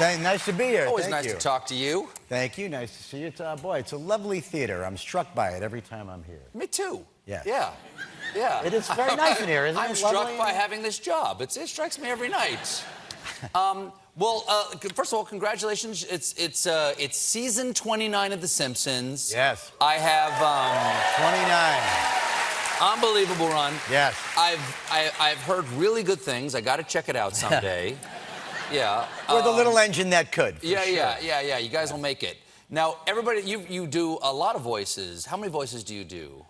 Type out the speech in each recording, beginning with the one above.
Nice to be here. Always Thank nice you. to talk to you. Thank you. Nice to see you. Boy, it's a lovely theater. I'm struck by it every time I'm here. Me too. Yes. Yeah. Yeah. It is very nice in here, isn't it? I'm struck by having this job. It strikes me every night. First of all, congratulations. It's season 29 of The Simpsons. Yes. I have 29. Unbelievable run. Yes. I've heard really good things. I got to check it out someday. Yeah. We're the little engine that could. Yeah, sure. yeah. You guys will make it. Now, everybody, you do a lot of voices. How many voices do you do?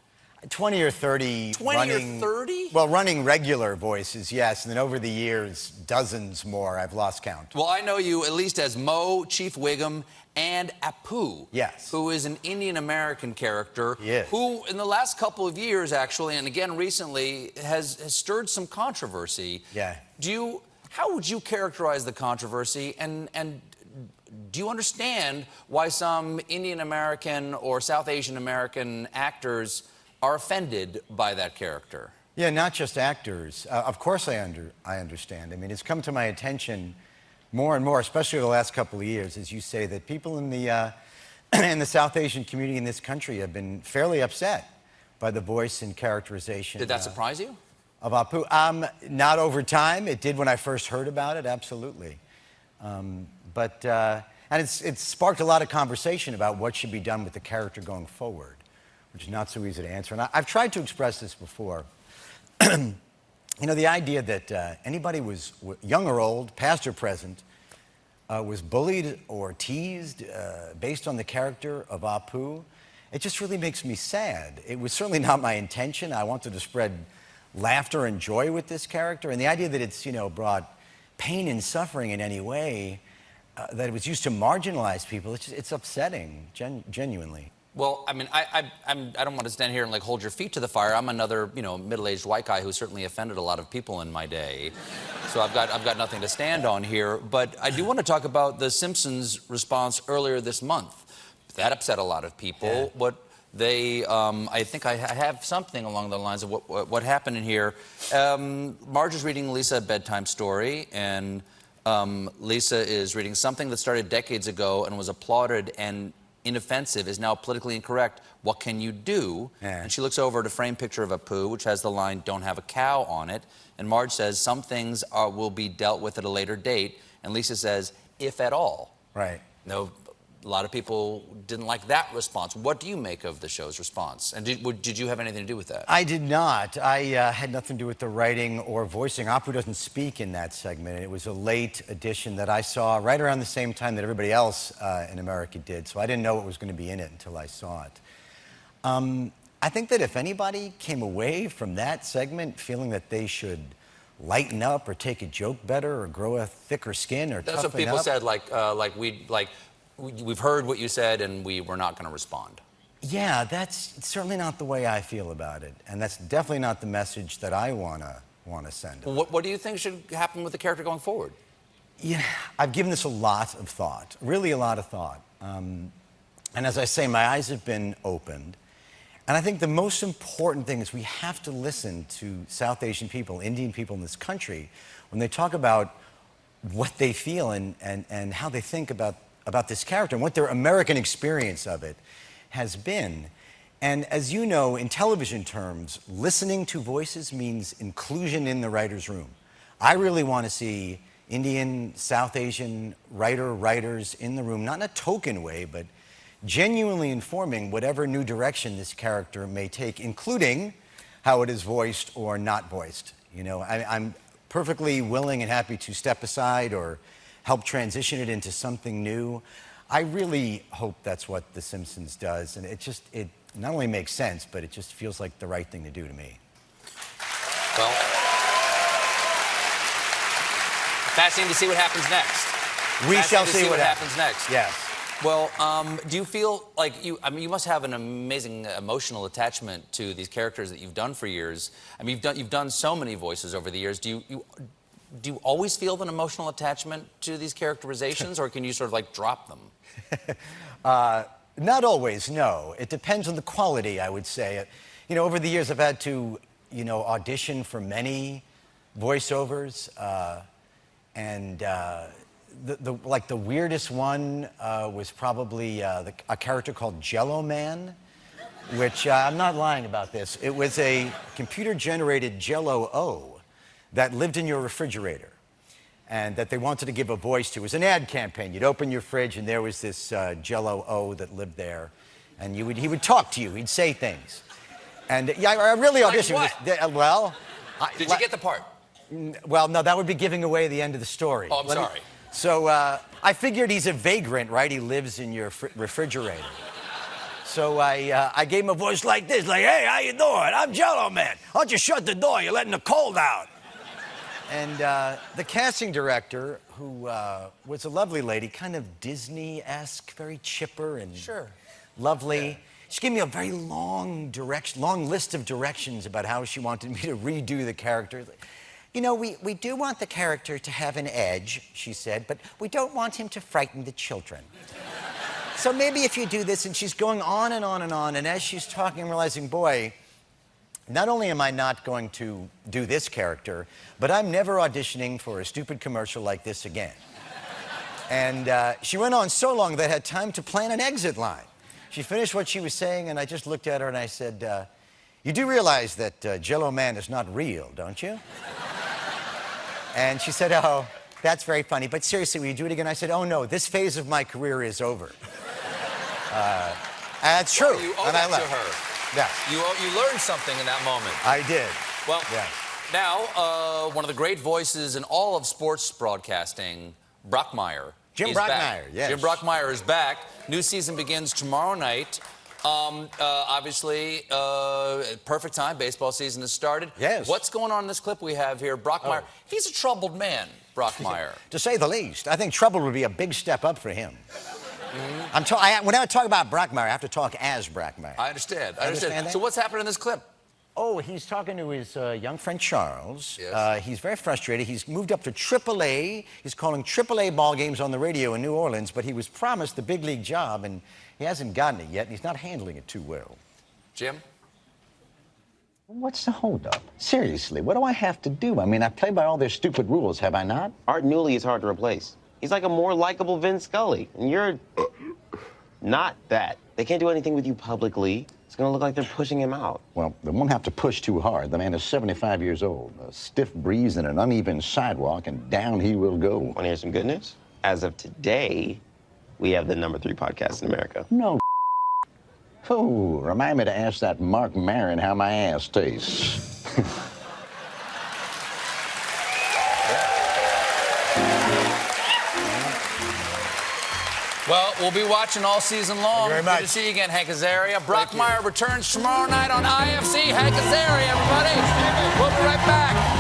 20 or 30. 20 or 30? Well, running regular voices, yes. And then over the years, dozens more. I've lost count. Well, I know you at least as Mo, Chief Wiggum, and Apu. Yes. Who is an Indian-American character. Yes. Who, in the last couple of years, actually, and again recently, has stirred some controversy. Yeah. How would you characterize the controversy, and do you understand why some Indian-American or South Asian-American actors are offended by that character? Yeah, not just actors. Of course I understand. I mean, it's come to my attention more and more, especially over the last couple of years, as you say, that people in the in the South Asian community in this country have been fairly upset by the voice and characterization. Did that surprise you? Of Apu. Not over time. It did when I first heard about it, absolutely. And it's sparked a lot of conversation about what should be done with the character going forward, which is not so easy to answer. And I've tried to express this before. You know, the idea that anybody was young or old, past or present, was bullied or teased based on the character of Apu, it just really makes me sad. It was certainly not my intention. I wanted to spread laughter and joy with this character, and the idea that it's, you know, brought pain and suffering in any way, that it was used to marginalize people, it's upsetting, genuinely. Well, I mean, I don't want to stand here and like hold your feet to the fire. I'm another, you know, middle-aged white guy who certainly offended a lot of people in my day, so I've got nothing to stand on here. But I do want to talk about the Simpsons' response earlier this month. That upset a lot of people. Yeah. I think I have something along the lines of what happened in here. Marge is reading Lisa a bedtime story, and Lisa is reading something that started decades ago and was applauded and inoffensive is now politically incorrect. What can you do? Yeah. And she looks over at a framed picture of Apu, which has the line, "Don't have a cow" on it. And Marge says, "Some things will be dealt with at a later date." And Lisa says, "If at all." Right. No. A lot of people didn't like that response. What do you make of the show's response? And did you have anything to do with that? I did not. I had nothing to do with the writing or voicing. Apu doesn't speak in that segment. It was a late edition that I saw right around the same time that everybody else in America did, so I didn't know what was going to be in it until I saw it. I think that if anybody came away from that segment feeling that they should lighten up or take a joke better or grow a thicker skin or toughen up... That's what people said, we've heard what you said and we're not going to respond. Yeah, that's certainly not the way I feel about it, and that's definitely not the message that I want to send. Well, what do you think should happen with the character going forward? Yeah, I've given this a lot of thought, really a lot of thought. And as I say, my eyes have been opened. And I think the most important thing is we have to listen to South Asian people, Indian people in this country, when they talk about what they feel and how they think about this character and what their American experience of it has been. And as you know, in television terms, listening to voices means inclusion in the writer's room. I really want to see Indian, South Asian writers in the room, not in a token way, but genuinely informing whatever new direction this character may take, including how it is voiced or not voiced. You know, I'm perfectly willing and happy to step aside or help transition it into something new. I really hope that's what The Simpsons does, and it not only makes sense, but it just feels like the right thing to do to me. Well, fascinating to see what happens next. We shall see what happens next. Yes. Well, do you feel like you must have an amazing emotional attachment to these characters that you've done for years. I mean, you've done so many voices over the years. Do you always feel an emotional attachment to these characterizations, or can you sort of like drop them? Not always, no. It depends on the quality, I would say. You know, over the years I've had to, you know, audition for many voiceovers, and like the weirdest one was probably a character called Jello Man, which I'm not lying about this. It was a computer-generated Jello-O that lived in your refrigerator, and that they wanted to give a voice to. It was an ad campaign. You'd open your fridge, and there was this Jello-O that lived there, and he would talk to you. He'd say things, and yeah, I really auditioned. Like what? Did you get the part? Well, no, that would be giving away the end of the story. Oh, I'm sorry. So I figured he's a vagrant, right? He lives in your refrigerator. So I gave him a voice like this, like, hey, how you doing? I'm Jello Man. Why don't you shut the door? You're letting the cold out. And the casting director, who was a lovely lady, kind of Disney-esque, very chipper and lovely. Yeah. She gave me a very long list of directions about how she wanted me to redo the character. You know, we do want the character to have an edge, she said, but we don't want him to frighten the children. So maybe if you do this, and she's going on and on and on, and as she's talking, I'm realizing, boy, not only am I not going to do this character, but I'm never auditioning for a stupid commercial like this again. And she went on so long that I had time to plan an exit line. She finished what she was saying, and I just looked at her and I said, you do realize that Jello Man is not real, don't you? And she said, oh, that's very funny, but seriously, will you do it again? I said, oh, no, this phase of my career is over. And that's true. You owe that to her. Yeah. You learned something in that moment. I did. Well, now, one of the great voices in all of sports broadcasting, Brockmire. Jim Brockmire, yes. Jim Brockmire is back. New season begins tomorrow night. Obviously, perfect time. Baseball season has started. Yes. What's going on in this clip we have here? Brockmire, he's a troubled man, Brockmire. To say the least. I think trouble would be a big step up for him. When I talk about Brockmire, I have to talk as Brockmire. I understand. Understand that? So what's happening in this clip? Oh, he's talking to his young friend Charles. Yes. He's very frustrated. He's moved up to AAA. He's calling AAA ball games on the radio in New Orleans, but he was promised the big league job, and he hasn't gotten it yet, and he's not handling it too well. Jim? What's the holdup? Seriously, what do I have to do? I mean, I've played by all their stupid rules, have I not? Art Newley is hard to replace. He's like a more likable Vin Scully, and you're not that. They can't do anything with you publicly. It's gonna look like they're pushing him out. Well, they won't have to push too hard. The man is 75 years old. A stiff breeze and an uneven sidewalk, and down he will go. Wanna hear some good news? As of today, we have the #3 podcast in America. No. Oh, remind me to ask that Mark Maron how my ass tastes. Well, we'll be watching all season long. Thank you very much. Good to see you again, Hank Azaria. Brockmire returns tomorrow night on IFC. Hank Azaria, everybody. We'll be right back.